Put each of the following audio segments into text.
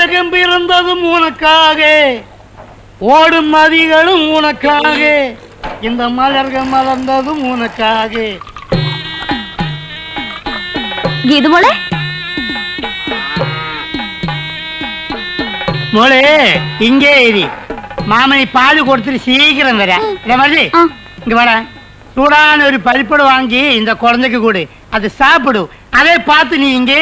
உலகம் பிறந்ததும் உனக்காக, ஓடும் நதிகளும் உனக்காக, இந்த மலர்கள் மலர்ந்ததும் உனக்காக. ഗീതു മോളെ, മോളെ ഇங்கே ഇരി. മാമന് പാല് കൊടുത്തിട്ട് சீக்கிரம் വരാ. മതി இங்க வாடா. சூடான ஒரு பரிப்படு வாங்கி இந்த குழந்தைக்கு கொடு. அது சாப்பிடு. அதை பார்த்து நீ இங்கே.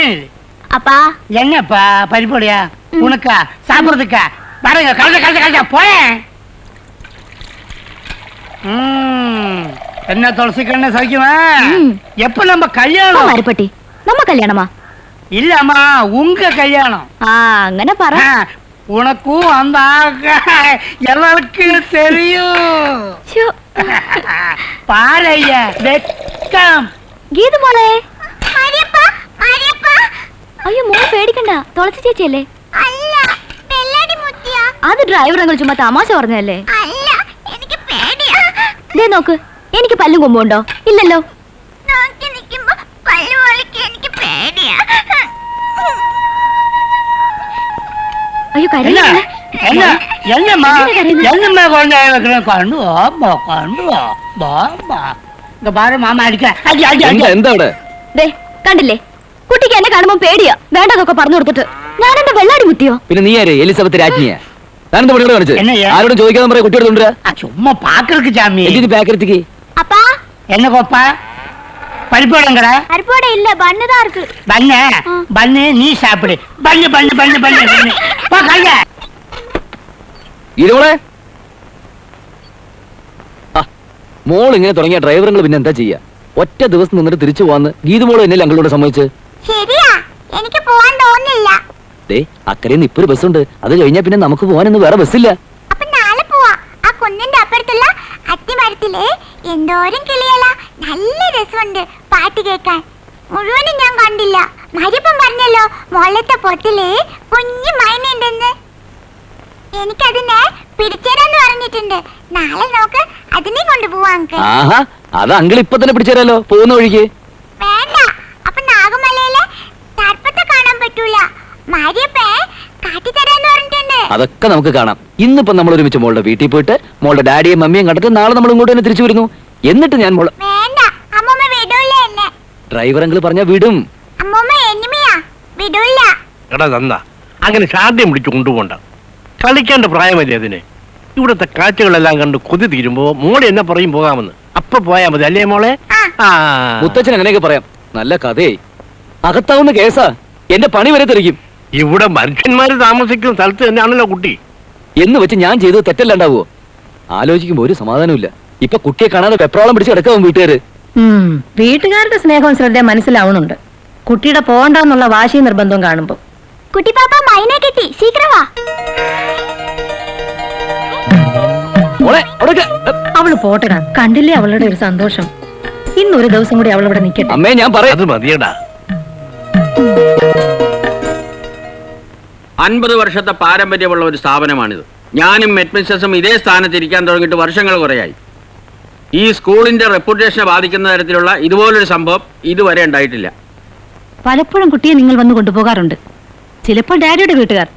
அப்பா என்னப்பா பரிப்படியா உனக்கா சாப்பிடுறதுக்கா? பாருங்க கலந்த கலந்த கலந்த போய. என்ன துளசி கண்ண சகிக்குமா? எப்ப நம்ம கல்யாணம்? மறுபட்டி நம்ம கல்யாணமா? இல்லம்மா உங்க கல்யாணம். അങ്ങനെ പറ. உனக்கும் அந்த எல்லாருக்கும் தெரியும். பாரையா வெக்கம். ഗീതു മോളെ. അയ്യോ മോളെ പേടിക്കണ്ട, തുളസി ചേച്ചിയല്ലേ? അത് ഡ്രൈവർ അങ്ങൾ ചുമ്മാ തമാശ പറഞ്ഞല്ലേ? ദേ നോക്ക്, എനിക്ക് പല്ലും കൊമ്പുണ്ടോ? ഇല്ലല്ലോ. അയ്യോ കരയില്ല. കണ്ടില്ലേ, കുട്ടിക്ക് എന്നെ കാണുമ്പോ പേടിയാ. വേണ്ടതൊക്കെ പറഞ്ഞു കൊടുത്തിട്ട് ഞാൻ എന്റെ വെള്ളാടി മുത്തിയോ? പിന്നെ നീ ആര്? എലിസബത്ത് രാജ്ഞിയാ? ആരോടും ചോദിക്കാതെ പറയാ കുട്ടിയോട് ചുമ്മാ പാക്കർക്ക് ചാമി പാക്കരത്തിക്ക്. അപ്പാ என்ன கோப்பா பரிப்போடங்கடா? பரிப்போட இல்ல, பன்னு தான் இருக்கு. பன்னு பன்னு நீ சாப்பிடு. பன்னு பன்னு பன்னு பன்னு பன்னு பா கைய. ഇതോടെ മോൾ ഇങ്ങനെ തുടങ്ങിയ ഡ്രൈവറുകൾ പിന്നെ എന്താ ചെയ്യാ? ഒറ്റ ദിവസം നിന്നിട്ട് തിരിച്ചു പോവാന്ന് ഗീതു മോള് എന്നല്ലേ അങ്കിളോട് സമ്മതിച്ച്? ശരിയാ, എനിക്ക് പോവാൻ തോന്നുന്നില്ല. ദേ അക്കരയിൽ ഇപ്പൊ ഒരു ബസ്സുണ്ട്, അത് കഴിഞ്ഞാ പിന്നെ നമുക്ക് പോവാനൊന്നും വേറെ ബസ്സില്ല. അപ്പൊ നാളെ പോവാ. ആ കുന്നിന്റെ അപ്പുറത്തുള്ള അത്തിമരത്തിലെ എന്തോരം കിളിയല, നല്ല രസമുണ്ട് പാട്ട് കേൾക്കാൻ. മുഴുവനും ഞാൻ കണ്ടില്ല. മരിപ്പം പറഞ്ഞല്ലോ മുകളിലത്തെ പൊട്ടില് കുഞ്ഞു മൈനുണ്ടെന്ന്. എനിക്കതിനെ പിടിച്ചേരാന്ന് പറഞ്ഞിട്ടുണ്ട്. നാളെ നോക്ക്, അതിനെ കൊണ്ടുപോവാ. ആഹാ, അത് അങ്കിൾ ഇപ്പൊ തന്നെ പിടിച്ചേരാലോ പോകുന്ന വഴിക്ക്. വേണ്ട, അപ്പൊ നാഗമലയിലെ സർപ്പത്തെ കാണാൻ പറ്റൂല. മരിയപ്പേ കാട്ടിത്തരാന്ന് പറഞ്ഞിട്ടുണ്ട്. അതൊക്കെ നമുക്ക് കാണാം. ഇന്നിപ്പോ നമ്മൾ ഒരുമിച്ച് മോളുടെ വീട്ടിൽ പോയിട്ട് മോളുടെ ഡാഡിയും മമ്മിയും കണ്ടിട്ട് നാളെ നമ്മൾ ഇങ്ങോട്ട് തന്നെ തിരിച്ചു വരുന്നു. എന്നിട്ട് ഞാൻ മോളെ വേണ്ട, അമ്മൂമ്മ വിടൂല എന്നെ. ഡ്രൈവർ അങ്കിൾ പറഞ്ഞാ വിടും. അമ്മൂമ്മ എനിമിയാ, വിടൂല. എടാ നന്ന, അങ്ങനെ ശാഠ്യം പിടിച്ചു കൊണ്ടുപോണ്ട. കളിക്കേണ്ട പ്രായമല്ലേ അതിന്. ഇവിടുത്തെ കാഴ്ചകളെല്ലാം കണ്ട് കൊതി തീരുമ്പോ മോളെ എന്നെ പറയും പോകാമെന്ന്. അപ്പൊ പോയാ മതി അല്ലേ മോളെ? മുത്തച്ഛൻ അങ്ങനെയൊക്കെ പറയാം. നല്ല കഥയായി. അകത്താവുന്ന കേസാ, എന്റെ പണി വരെ തെറിക്കും. ഇവിടെ മനുഷ്യന്മാര് താമസിക്കുന്ന സ്ഥലത്ത് തന്നെയാണല്ലോ കുട്ടി. എന്ന് വെച്ച് ഞാൻ ചെയ്തത് തെറ്റല്ലാണ്ടാവോ? ആലോചിക്കുമ്പോ ഒരു സമാധാനമില്ല. ഇപ്പൊ കുട്ടിയെ കാണാതെ പെട്രോളം പിടിച്ച് കിടക്കാവും വീട്ടുകാര്. വീട്ടുകാരുടെ സ്നേഹവും ശ്രദ്ധ മനസ്സിലാവുന്നുണ്ട്. കുട്ടിയുടെ പോകണ്ടെന്നുള്ള വാശി നിർബന്ധവും കാണുമ്പോ. കുട്ടി പാപ്പ മൈനെ കിട്ടി, ശീഘ്രം വാ. അവള് പോട്ടടാ, കണ്ടില്ലേ അവളുടെ ഒരു സന്തോഷം. ഇന്നൊരു ദിവസം കൂടി അവളിവിടെ നിൽക്കട്ടെ. അമ്മേ ഞാൻ പറയാം. അത് മതിയടാ. 50 വർഷത്തെ പാരമ്പര്യമുള്ള ഒരു സ്ഥാപനമാണിത്. ഞാനും മെഡ്മിസ്റ്റസും ഇതേ സ്ഥാനത്ത് ഇരിക്കാൻ തുടങ്ങിയിട്ട് വർഷങ്ങൾ കുറയായി. ഈ സ്കൂളിന്റെ റെപ്യൂട്ടേഷനെ ബാധിക്കുന്ന തരത്തിലുള്ള ഇതുപോലൊരു സംഭവം ഇതുവരെ ഉണ്ടായിട്ടില്ല. പലപ്പോഴും കുട്ടിയെ നിങ്ങൾ വന്ന് കൊണ്ടുപോകാറുണ്ട്, ചിലപ്പോൾ ഡാഡിയുടെ വീട്ടുകാർ.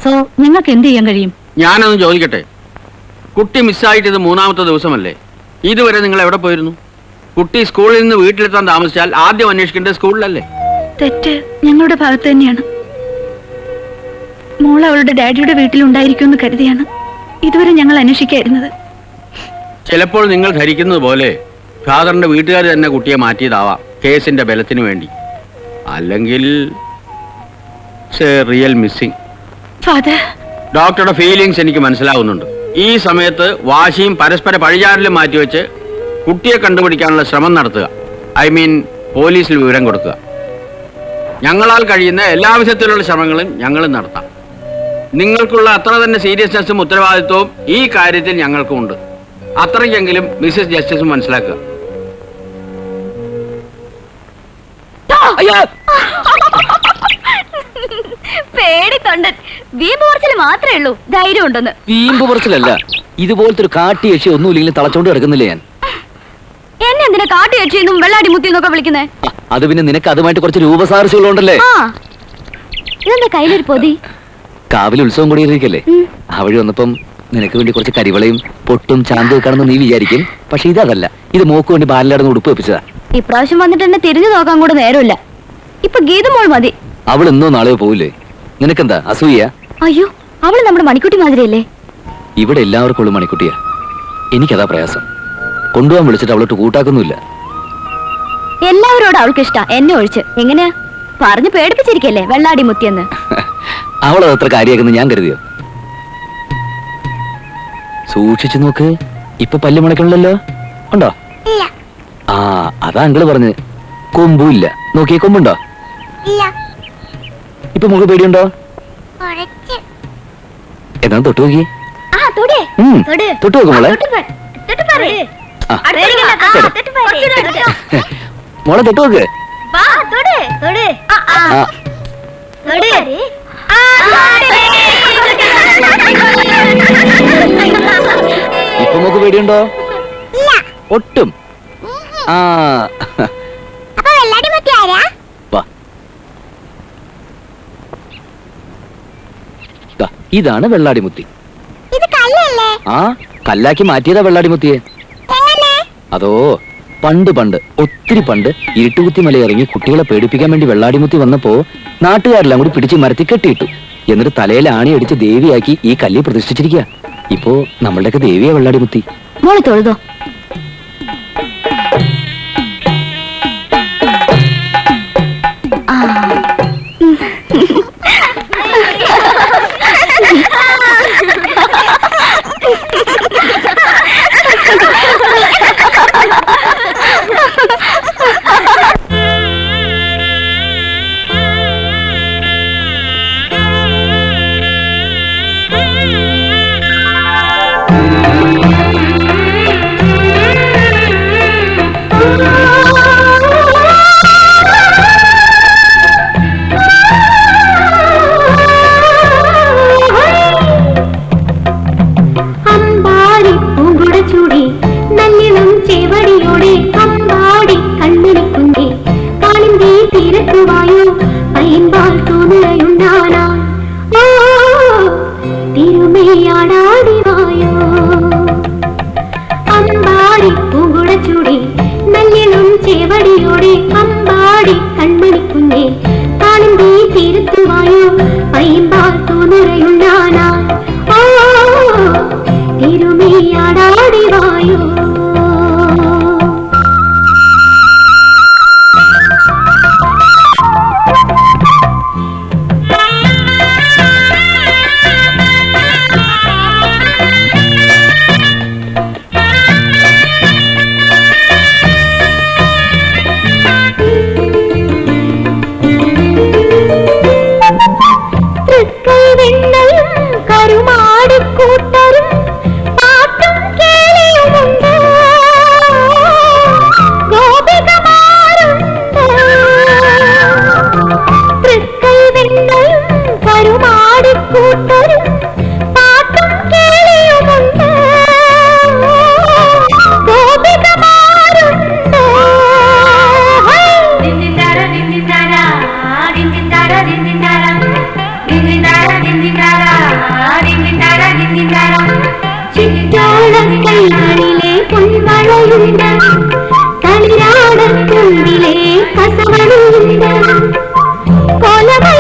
സോ നിങ്ങൾക്ക് എന്ത് ചെയ്യാൻ കഴിയും? ഞാനൊന്ന് ചോദിക്കട്ടെ, കുട്ടി മിസ്സായിട്ട് ഇത് 3ാമത്തെ ദിവസമല്ലേ? ഇതുവരെ നിങ്ങൾ എവിടെ പോയിരുന്നു? കുട്ടി സ്കൂളിൽ നിന്ന് വീട്ടിലെത്താൻ താമസിച്ചാൽ ആദ്യം അന്വേഷിക്കേണ്ടത് സ്കൂളിലല്ലേ? തെറ്റ് ഞങ്ങളുടെ ഭാഗത്ത് തന്നെയാണ്. മോൾ അവളുടെ ഡാഡിയുടെ വീട്ടിലുണ്ടായിരിക്കുമെന്ന് കരുതിയാണ് ഇതുവരെ ഞങ്ങൾ അന്വേഷിക്കായിരുന്നത്. ചിലപ്പോൾ നിങ്ങൾ ധരിക്കുന്നത് പോലെ ഫാദറിന്റെ വീട്ടുകാർ തന്നെ കുട്ടിയെ മാറ്റിയതാവാം കേസിന്റെ ബലത്തിന് വേണ്ടി. അല്ലെങ്കിൽ റിയൽ മിസ്സിംഗ്. ഫാദർ, ഡോക്ടറുടെ ഫീലിങ്സ് എനിക്ക് മനസ്സിലാവുന്നുണ്ട്. ഈ സമയത്ത് വാശിയും പരസ്പര പഴിചാരലും മാറ്റിവെച്ച് കുട്ടിയെ കണ്ടുപിടിക്കാനുള്ള ശ്രമം നടത്തുക. ഐ മീൻ പോലീസിൽ വിവരം കൊടുക്കുക. ഞങ്ങളാൽ കഴിയുന്ന എല്ലാ വിധത്തിലുള്ള ശ്രമങ്ങളും ഞങ്ങളും നടത്താം. നിങ്ങൾക്കുള്ള അത്ര തന്നെ സീരിയസ്നെസ്സും ഉത്തരവാദിത്വവും ഈ കാര്യത്തിൽ ഞങ്ങൾക്കുമുണ്ട്. അത്രയ്ക്കെങ്കിലും മിസ്സസ് ജസ്റ്റിസും മനസ്സിലാക്കുക. പേടിത്തൊണ്ടൻ. വീമ്പ് പറച്ചിൽ മാത്രമേ ഉള്ളൂ, ധൈര്യം ഉണ്ടെന്ന്. വീമ്പ് പറച്ചിലല്ല, ഇതുപോലത്തെ ഒരു കാട്ടി യക്ഷി ഒന്നുമില്ലെങ്കിൽ തളച്ചോണ്ട് കിടക്കുന്നില്ല ഞാൻ. എന്നെ എന്തിനാ കാട്ടി യക്ഷിന്നും വെള്ളാടി മുത്തിന്നൊക്കെ വിളിക്കുന്നേ? അത് പിന്നെ നിനക്ക് അതുമായിട്ട് കുറച്ച് രൂപസാദൃശ്യങ്ങളുണ്ടല്ലേ. ഇതെന്താ കയ്യിലൊരു പൊതി? കാവിൽ ഉത്സവം കൂടിയിരിക്കല്ലേ, ആ വഴി വന്നപ്പം നിനക്ക് വേണ്ടി കുറച്ച് കരിവളയും പൊട്ടും ചാന്ത് വെക്കാണെന്ന് നീ വിചാരിക്കും. പക്ഷെ ഇതല്ല, ഇത് മോക്ക് വേണ്ടി ബാലിലാടുന്ന് ഉടുപ്പ് വെപ്പിച്ചതാ. ഇപ്രാവശ്യം വന്നിട്ട് എന്നെ തിരിഞ്ഞു നോക്കാൻ കൂടെ നേരമില്ല. ഇപ്പൊ ഗീതമോൾ മതി. അവൾ ഇന്നോ നാളെയോ പോവില്ലേ? നിനക്കെന്താ അസൂയ? അയ്യോ, അവള് നമ്മുടെ മണിക്കുട്ടി മാതിരിയല്ലേ? ഇവിടെ എല്ലാവർക്കും ഉള്ള മണിക്കുട്ടിയാ. എനിക്കതാ പ്രയാസം. കൊണ്ടുപോകാൻ വിളിച്ചിട്ട് അവളോട്ട് കൂട്ടാക്കുന്നില്ല. എല്ലാവരോടും അവൾക്ക് ഇഷ്ടാ, എന്നെ ഒഴിച്ച്. എങ്ങനെയാ പറഞ്ഞു പേടിപ്പിച്ചിരിക്കല്ലേ വെള്ളാടി മുത്തിയെന്ന്? അവളത് അത്ര കാര്യമാക്കുന്നു ഞാൻ കരുതിയോ? സൂക്ഷിച്ചു നോക്ക്, ഇപ്പൊ പല്ല് മുളയ്ക്കണല്ലോ. ഉണ്ടോ? ആ, അതാ അങ്കിള് പറഞ്ഞ് കൊമ്പുമില്ല. നോക്കിയേ, കൊമ്പുണ്ടോ? ഇപ്പൊ മുഖ പേടിയുണ്ടോ? എന്നാ തൊട്ട് നോക്കി. തൊട്ട് നോക്കും മോളെ. മോളെ തൊട്ട് നോക്ക്. ഇപ്പൊ മോക്ക് പേടിയുണ്ടോ? ഒട്ടും. ആ, വാ. ദാ, ഇതാണ് വെള്ളാടിമുത്തി. ആ, കല്ലാക്കി മാറ്റിയതാ വെള്ളാടിമുത്തിയെ. അതോ പണ്ട് ഒത്തിരി പണ്ട് ഇരുട്ടുകുത്തി മല ഇറങ്ങി കുട്ടികളെ പേടിപ്പിക്കാൻ വേണ്ടി വെള്ളാടിമുത്തി വന്നപ്പോ നാട്ടുകാരെല്ലാം കൂടി പിടിച്ച് മരത്തിൽ കെട്ടിയിട്ടു. എന്നിട്ട് തലയിൽ ആണി അടിച്ച് ദേവിയാക്കി ഈ കല്ലിൽ പ്രതിഷ്ഠിച്ചിരിക്കുക. ഇപ്പോ നമ്മളുടെയൊക്കെ ദേവിയാ വെള്ളാടിമുത്തി. മോളെ തൊഴുതോ. കൊലമൈ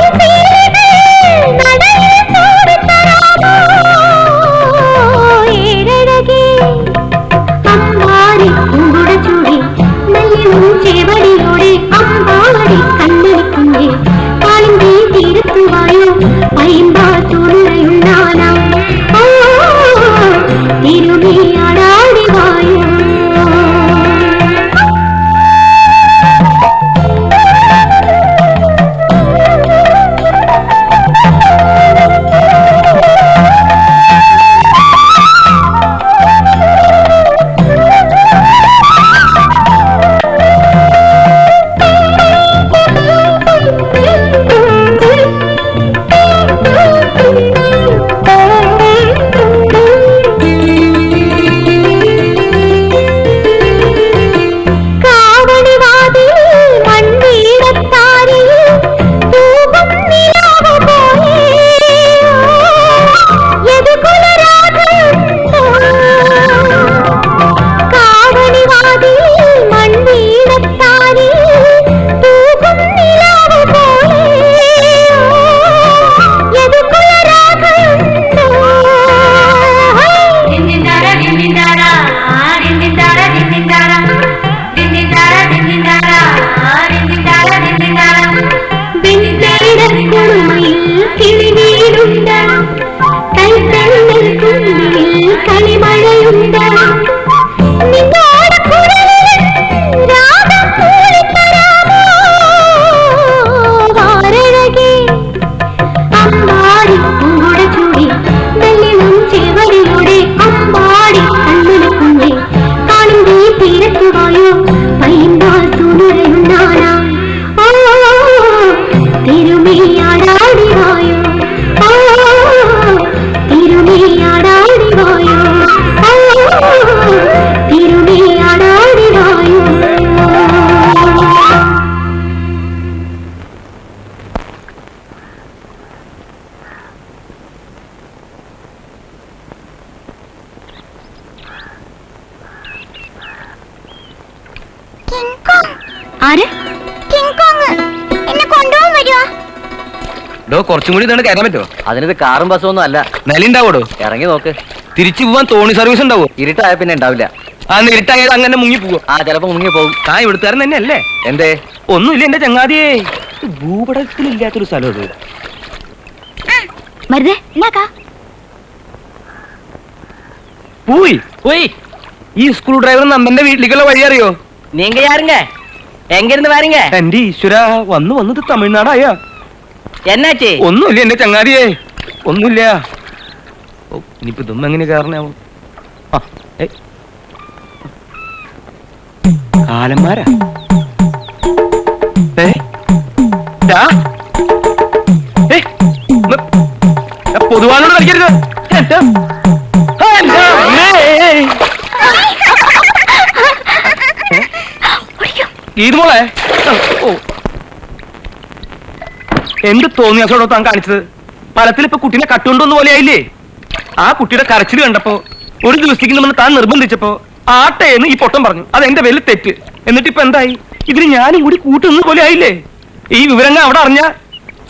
ആര്? കിങ് കോങ് എന്നെ കൊണ്ടുപോകാൻ വരുവാ. കുറച്ചും കൂടി ഇതാണ് കയറാൻ പറ്റുമോ? അതിനത് കാറും ബസ്സും ഒന്നും അല്ല. നിലയുണ്ടാവോടോ? ഇറങ്ങി നോക്ക്. തിരിച്ചു പോവാൻ തോണി സർവീസ് ഉണ്ടാവോ? ഇരുട്ടായ പിന്നെ ഉണ്ടാവില്ല. ആ ഇരുട്ടായത് അങ്ങനെ മുങ്ങി പോവോ? ആ ചിലപ്പോ മുങ്ങി പോകും. ആ ഇവിടുത്തുകാരൻ തന്നെ അല്ലേ? എന്തേ? ഒന്നുമില്ല എന്റെ ചങ്ങാതിയേ. ഭൂപടത്തിലില്ലാത്തൊരു സ്ഥലം അത്. മരുതേ എന്നാക്കാ? പോയി പോയി. ഈ സ്ക്രൂ ഡ്രൈവർ നമ്മന്റെ വീട്ടിലേക്കുള്ള വഴി അറിയോ? நீங்க யாருங்க எங்க இருந்து வாரீங்க? എന്റെ ഈശ്വര, വന്നത് തമിഴ്നാടായ. என்னாச்சு? ഒന്നുമില്ല എന്റെ ചങ്ങാതിയേ, ഒന്നുമില്ല. ഓ ഇനിയിപ്പോ ഇതൊന്നും എങ്ങനെ കാരണാവും? കാലന്മാരാ? പൊതുവാനോട് കളിക്കരുത്. ഇത് മോളെ, ഓ എന്ത് തോന്നിയാസോടോ താൻ കാണിച്ചത്? ഫലത്തിൽ ഇപ്പൊ കുട്ടീനെ കട്ടുകൊണ്ടൊന്നു പോലെ ആയില്ലേ? ആ കുട്ടിയുടെ കരച്ചിൽ കണ്ടപ്പോ ഒരു ദിവസത്തേക്ക് നമ്മൾ താൻ നിർബന്ധിച്ചപ്പോ ആട്ടേന്ന് ഈ പൊട്ടം പറഞ്ഞു. അത് എന്റെ വലിയ തെറ്റ്. എന്നിട്ട് ഇപ്പൊ എന്തായി? ഇതിന് ഞാനും കൂടി കൂട്ടുന്നത് പോലെ ആയില്ലേ? ഈ വിവരങ്ങൾ അവിടെ അറിഞ്ഞ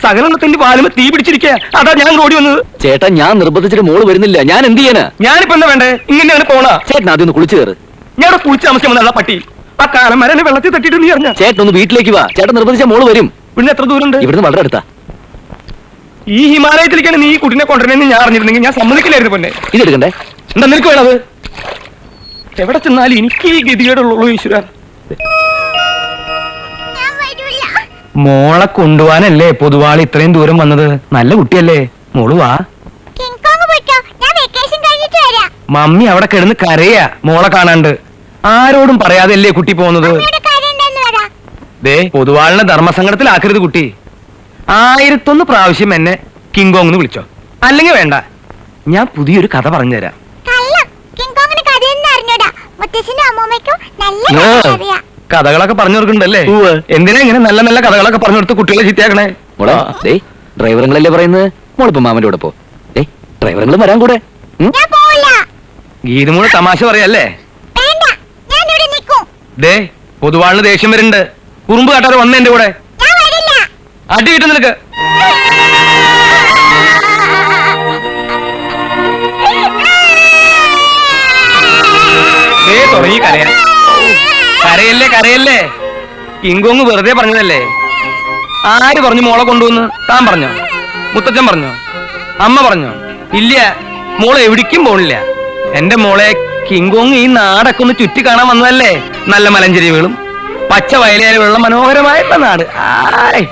സകലത്തിന്റെ പാലുമ്പോ തീ പിടിച്ചിരിക്കുക. അതാ ഞാൻ ഓടി വന്നത്. ചേട്ടാ, ഞാൻ നിർബന്ധിച്ചിട്ട് മോള് വരുന്നില്ല. ഞാൻ എന്ത് ചെയ്യാനാ? ഞാനിപ്പോ എന്താ വേണ്ടേ? ഇങ്ങനെയാണ് പോണാ? ചേട്ടൻ ആദ്യം ഒന്ന് കുളിച്ചു കയറ്. ഞാൻ അവിടെ കുളിച്ച് താമസിക്കാൻ പട്ടി ആ കാലന്മാരെ വെള്ളത്തിൽ തട്ടിട്ട് നീ അറിഞ്ഞ? ചേട്ടൻ ഒന്ന് വീട്ടിലേക്ക് വാ. ചേട്ടൻ നിർബന്ധിച്ച മോള് വരും. പിന്നെ എത്ര ദൂരം ഉണ്ട്? ഇവിടുന്ന് വളരെ അടുത്താ. ഈ ഹിമാലയത്തിലേക്കാണ് നീ ഈ കുട്ടിനെ കൊണ്ടുവരുന്നതെന്ന് ഞാൻ അറിഞ്ഞിരുന്നെങ്കിൽ ഞാൻ സമ്മതിക്കില്ലായിരുന്നു. പൊന്നെ ഇതെടുക്കണ്ടേ? എന്താ നിനക്ക് വേണത്? എവിടെ ചെന്നാലും എനിക്ക് ഈ ഗതികേടുള്ളൂ ഈശ്വര. ഞാൻ വരൂല. മോളെ കൊണ്ടുപോവാനല്ലേ പൊതുവാള് ഇത്രയും ദൂരം വന്നത്? നല്ല കുട്ടിയല്ലേ, മോള് വാ. കിങ് കോങ് പോയിക്കോ, ഞാൻ വെക്കേഷൻ കഴിഞ്ഞിട്ട് വരാം. മമ്മി അവിടെ കിടന്ന് കരയാ മോളെ കാണാണ്ട്. ആരോടും പറയാതെയല്ലേ കുട്ടി പോകുന്നത്? ഇവിടെ കാര്യണ്ടെന്ന് വരാം. ദേ, പൊതുവാളിനെ ധർമ്മസങ്കടത്തിലാക്കരുത് കുട്ടി. 1001 പ്രാവശ്യം എന്നെ കിങ് കോങ് എന്ന് വിളിച്ചോ. അല്ലെങ്കിൽ വേണ്ട, ഞാൻ പുതിയൊരു കഥ പറഞ്ഞുതരാം. കള്ളം. കിങ് കോങ്ങിന് കഥയൊന്നും അറിഞ്ഞൂടാ. മുത്തശ്ശിനും അമ്മൂമ്മയ്ക്കും നല്ല കഥ അറിയാം. കഥകളൊക്കെ പറഞ്ഞു കൊടുക്കണ്ടല്ലേ? എന്തിനാ ഇങ്ങനെ നല്ല നല്ല കഥകളൊക്കെ പറഞ്ഞു കൊടുത്ത് കുട്ടികളെ ചീത്തയാക്കണേ? മോളെ, ദേ ഡ്രൈവറുകളല്ലേ പറയുന്നത്. മോളിപ്പോ മാമന്റെ കൂടെ പോ. ദേ ഡ്രൈവറുകൾ വരാൻ കൂടെ. ഞാൻ പോവില്ല. ഗീതുമോള് തമാശ പറയല്ലേ? വേണ്ട, ഞാൻ ഇവിടെ നിൽക്കും. ദേ, പൊതുവാളിന് ദേഷ്യം വരുന്നുണ്ട്. കുറുമ്പ് കാട്ടാറ് വന്ന എന്റെ കൂടെ ഞാൻ വരില്ല. അടി കിട്ടും നിനക്ക്. ദേ തുടങ്ങി കരയാൻ. കരയല്ലേ കരയല്ലേ. കിങ്കോങ് വെറുതെ പറഞ്ഞതല്ലേ. ആര് പറഞ്ഞു മോളെ കൊണ്ടുവന്ന്? താൻ പറഞ്ഞോ? മുത്തച്ഛൻ പറഞ്ഞോ? അമ്മ പറഞ്ഞോ? ഇല്ല, മോളെ എവിടേക്കും പോണില്ല. എന്റെ മോളെ കിങ്കോങ് ഈ നാടൊക്കെ ഒന്ന് ചുറ്റി കാണാൻ വന്നതല്ലേ. നല്ല മലഞ്ചെരിവുകളും പച്ച വയലേലുകളുള്ള മനോഹരമായിട്ടുള്ള നാട്. ആയ്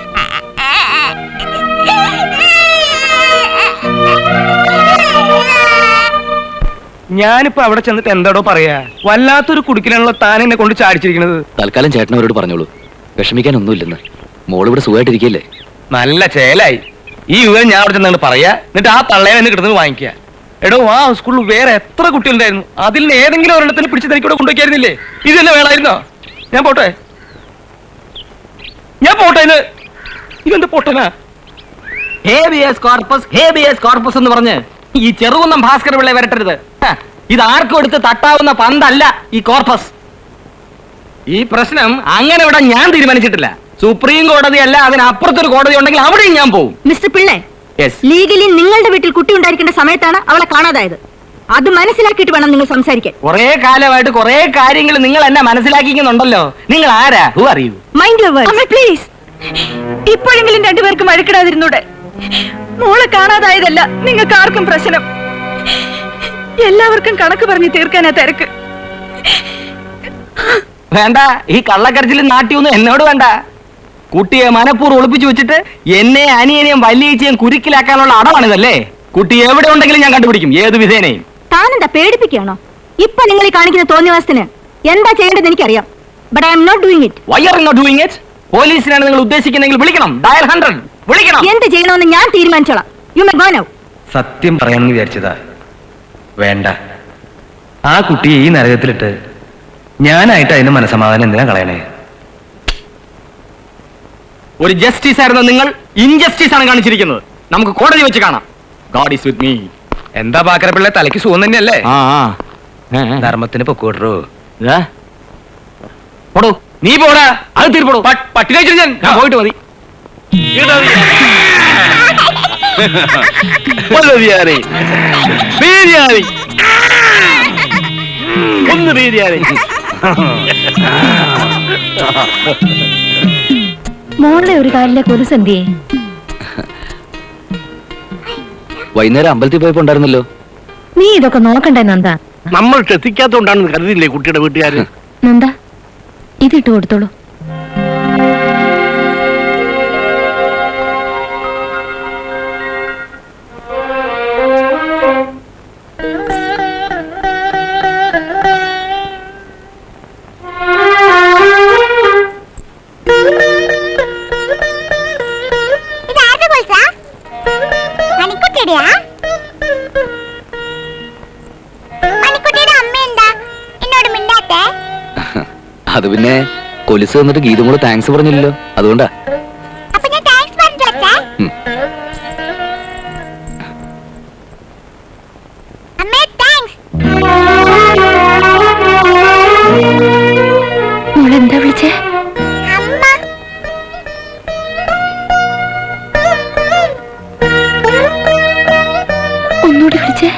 ഞാനിപ്പോ അവിടെ ചെന്നിട്ട് എന്താടോ പറയാ? വല്ലാത്തൊരു കുടുക്കിലാണല്ലോ താൻ എന്നെ കൊണ്ട് ചാടിച്ചിരിക്കുന്നത്. തൽക്കാലം ചേട്ടൻ അവരോട് പറഞ്ഞോളൂ, വിഷമിക്കാനൊന്നുമില്ലെന്ന്. മോളിവിടെ സുഖമായിട്ടിരിക്കല്ലേ? നല്ല ചേലായി. ഈ വിവരം ഞാൻ അവിടെ ചെന്നാണ് പറയാ. എന്നിട്ട് ആ തള്ളയെ എന്നെ കിട്ടുന്നത് വാങ്ങിക്കുക. എടോ, ആ സ്കൂളിൽ വേറെ എത്ര കുട്ടികളുണ്ടായിരുന്നു. അതിൽ ഏതെങ്കിലും ഒരെണ്ണത്തിന് പിടിച്ച് തനിക്കൂടെ കൊണ്ടുവയ്ക്കായിരുന്നില്ലേ? ഇത് തന്നെ വേണമായിരുന്നോ? ഞാൻ പോട്ടെ, ഞാൻ പോട്ടെ. ഇതെന്ത് പൊട്ടനാ? ഹേബിയസ് കോർപ്പസ് എന്ന് പറഞ്ഞ് ഈ ചെറുകുന്നം ഭാസ്കര പിള്ളയെ വരട്ടരുത്. ഇത് ആർക്കും എടുത്ത് തട്ടാവുന്ന പന്തല്ല ഈ കോർപ്പസ്. ഈ പ്രശ്നം അങ്ങനെ ഇവിടെ ഞാൻ തീരുമാനിച്ചിട്ടില്ല. സുപ്രീം കോടതി അല്ല, അതിനപ്പുറത്തൊരു കോടതി ഉണ്ടെങ്കിൽ അവിടെയും ഞാൻ പോകും. മിസ്റ്റർ പിള്ളേ, ലീഗലി നിങ്ങളുടെ വീട്ടിൽ കുട്ടി ഉണ്ടായിരിക്കേണ്ട സമയത്താണ് അവളെ കാണാതായത്. അത് മനസ്സിലാക്കിയിട്ട് വേണം നിങ്ങൾ സംസാരിക്കാൻ. കുറെ കാലമായിട്ട് കുറെ കാര്യങ്ങൾ നിങ്ങൾ എന്നെ മനസ്സിലാക്കിക്കുന്നുണ്ടല്ലോ. നിങ്ങൾ ആരാ? ഹു അറിയൂ? Mind your words. പ്ലീസ്, ഇപ്പോഴെങ്കിലും രണ്ടുപേർക്കും വഴക്കിടാതിരുന്നൂടെ? മോളെ കാണാതായതല്ല നിങ്ങൾക്ക് ആർക്കും പ്രശ്നം. എല്ലാവർക്കും കണക്ക് പറഞ്ഞ് തീർക്കാനാ തിരക്ക്. വേണ്ട, ഈ കള്ളക്കരച്ചിലും നാട്യമൊന്നും എന്നോട് വേണ്ട. കുട്ടിയെ മനഃപൂർവ്വം ഒളിപ്പിച്ചു വെച്ചിട്ട് എന്നെ അനിയനെയും വല്യേച്ചിയും കുരുക്കിലാക്കാനുള്ള അടവാണിതല്ലേ? കുട്ടി എവിടെ ഉണ്ടെങ്കിലും ഞാൻ കണ്ടുപിടിക്കും, ഏത് വിധേനയും. താനെന്താ പേടിപ്പിക്കുകയാണോ? ഇപ്പൊ നിങ്ങൾ ഈ കാണിക്കുന്ന തോന്നിയവാസത്തിന് എന്താ ചെയ്യേണ്ടത് എനിക്കറിയാം. But I'm not doing it. Why are you not doing it? പോലീസിനാണ് നിങ്ങൾ ഉദ്ദേശിക്കുന്നെങ്കിൽ വിളിക്കണം, ഡയൽ 100 വിളിക്കണം. എന്ത് ചെയ്യണമെന്ന് ഞാൻ തീരുമാനിച്ചോളാം. You may go now. സത്യം പറയാമെന്ന് വിചാരിച്ചതാ. വേണ്ട, ആ കുട്ടിയെ ഈ നരകത്തിലിട്ട് ഞാനായിട്ട് അതിന്റെ മനസമാധാനം എന്തിനാ കളയണേ? ഒരു ജസ്റ്റിസ് ആയിരുന്ന നിങ്ങൾ ഇൻജസ്റ്റിസ് ആണ് കാണിച്ചിരിക്കുന്നത്. നമുക്ക് കോടതി വെച്ച് കാണാം. God is with me. എന്താ പാക്കരപ്പിള്ള, തലയ്ക്ക് സുഖം തന്നെയല്ലേ? ധർമ്മത്തിന് പൊക്കോട്ടറോ? ഓടോ. നീ പോടാ, അത് തീർപ്പോടോ. പട്ടി കഴിച്ചിട്ട് ഞാൻ പോയിട്ട് മതി. ബിരിയാണി ബിരിയാണി ഒന്ന് ബിരിയാണി. മോളുടെ ഒരു കാലിലെ കൊലുസന്തിയെ വൈകുന്നേരം അമ്പലത്തിൽ പോയപ്പോ ഉണ്ടായിരുന്നല്ലോ. നീ ഇതൊക്കെ നോക്കണ്ടേ നന്ദ? നമ്മൾ ശ്രദ്ധിക്കാത്തോണ്ടാണെന്ന് കരുതില്ലേ കുട്ടിയുടെ വീട്ടുകാര്? നന്ദ, ഇതിട്ട് കൊടുത്തോളൂ. ഇതാരുടെ കൊലുസാ? മണിക്കുട്ടിയുടെയാ? മണിക്കുട്ടിയുടെ അമ്മ എന്താ എന്നോട് മിണ്ടാത്തെ? അത് പിന്നെ കൊലുസ് വന്നിട്ട് ഗീതും കൂടെ താങ്ക്സ് പറഞ്ഞില്ലല്ലോ, അതുകൊണ്ടാ. അപ്പൊ ഞാൻ താങ്ക്സ് പറഞ്ഞു അച്ഛാ. ഉം. അമ്മേ താങ്ക്സ്. മോളെന്താ വിളിച്ചേ? അമ്മ. ഒന്നുകൂടി വിളിച്ചേ.